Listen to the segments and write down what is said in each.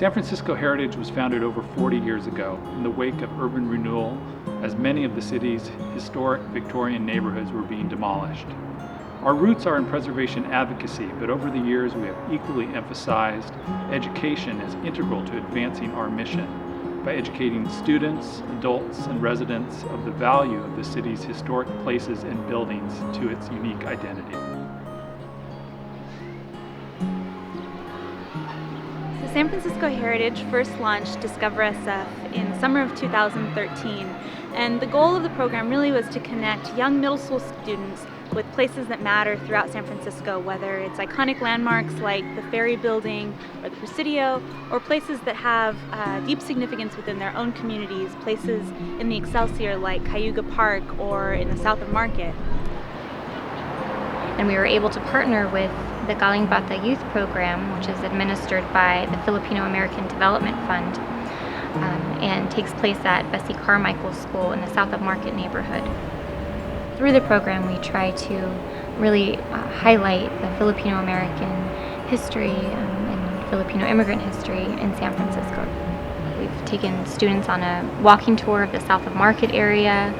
San Francisco Heritage was founded over 40 years ago in the wake of urban renewal, as many of the city's historic Victorian neighborhoods were being demolished. Our roots are in preservation advocacy, but over the years we have equally emphasized education as integral to advancing our mission by educating students, adults, and residents of the value of the city's historic places and buildings to its unique identity. The San Francisco Heritage first launched Discover SF in summer of 2013, and the goal of the program really was to connect young middle school students with places that matter throughout San Francisco, whether it's iconic landmarks like the Ferry Building or the Presidio, or places that have deep significance within their own communities, places in the Excelsior like Cayuga Park or in the South of Market. And we were able to partner with the Galing Bata Youth Program, which is administered by the Filipino American Development Fund, and takes place at Bessie Carmichael School in the South of Market neighborhood. Through the program, we try to really highlight the Filipino American history and Filipino immigrant history in San Francisco. We've taken students on a walking tour of the South of Market area.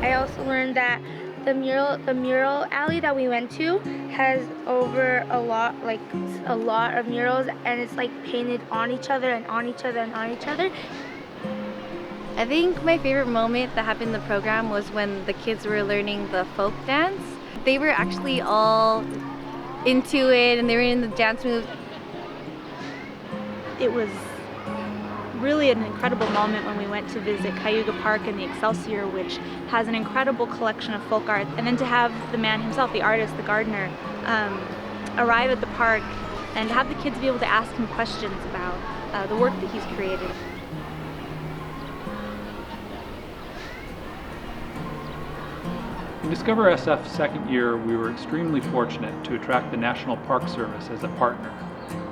I also learned that the mural alley that we went to has over a lot of murals, and it's like painted on each other and on each other and on each other. I think my favorite moment that happened in the program was when the kids were learning the folk dance. They were actually all into it and they were in the dance moves. It was really an incredible moment when we went to visit Cayuga Park and the Excelsior, which has an incredible collection of folk art, and then to have the man himself, the artist, the gardener, arrive at the park and have the kids be able to ask him questions about the work that he's created. In Discover SF's second year, we were extremely fortunate to attract the National Park Service as a partner.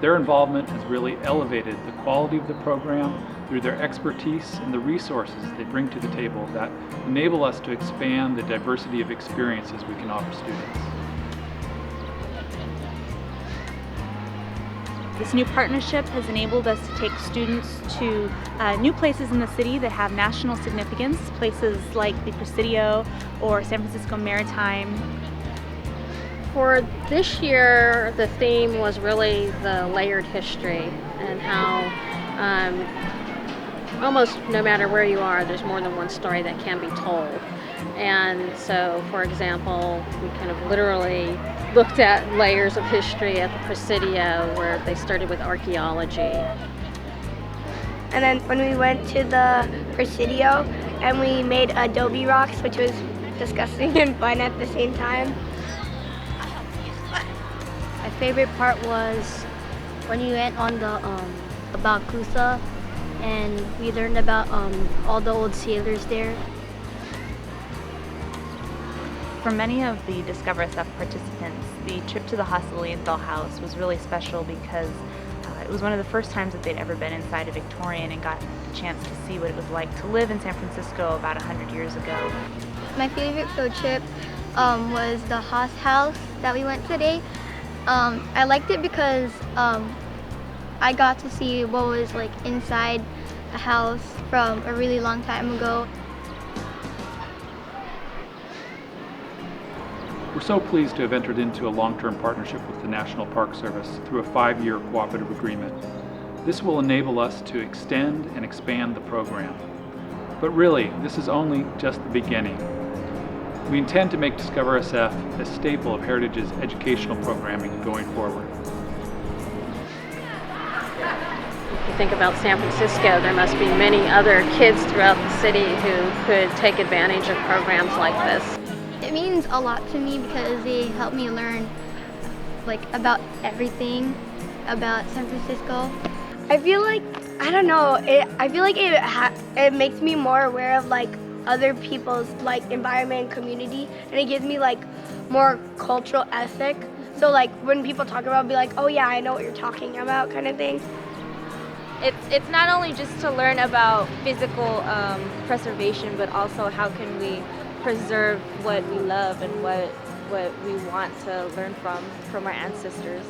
Their involvement has really elevated the quality of the program through their expertise and the resources they bring to the table that enable us to expand the diversity of experiences we can offer students. This new partnership has enabled us to take students to new places in the city that have national significance, places like the Presidio or San Francisco Maritime. For this year, the theme was really the layered history and how almost no matter where you are, there's more than one story that can be told. And so, for example, we kind of literally looked at layers of history at the Presidio, where they started with archaeology. And then when we went to the Presidio and we made adobe rocks, which was disgusting and fun at the same time. My favorite part was when we went on about Kusa, and we learned about all the old sailors there. For many of the Discover SF participants, the trip to the Hassel Lilienthal House was really special because it was one of the first times that they'd ever been inside a Victorian and got the chance to see what it was like to live in San Francisco about 100 years ago. My favorite field trip was the Haas house that we went today. I liked it because I got to see what was like inside a house from a really long time ago. We're so pleased to have entered into a long-term partnership with the National Park Service through a 5-year cooperative agreement. This will enable us to extend and expand the program. But really, this is only just the beginning. We intend to make Discover SF a staple of Heritage's educational programming going forward. If you think about San Francisco, there must be many other kids throughout the city who could take advantage of programs like this. It means a lot to me because they help me learn about everything about San Francisco. I feel like, I don't know, I feel like it makes me more aware of other people's environment and community, and it gives me more cultural ethic. So when people talk about it, I'll be like, oh yeah, I know what you're talking about kind of thing. It's not only just to learn about physical preservation, but also how can we preserve what we love and what we want to learn from our ancestors.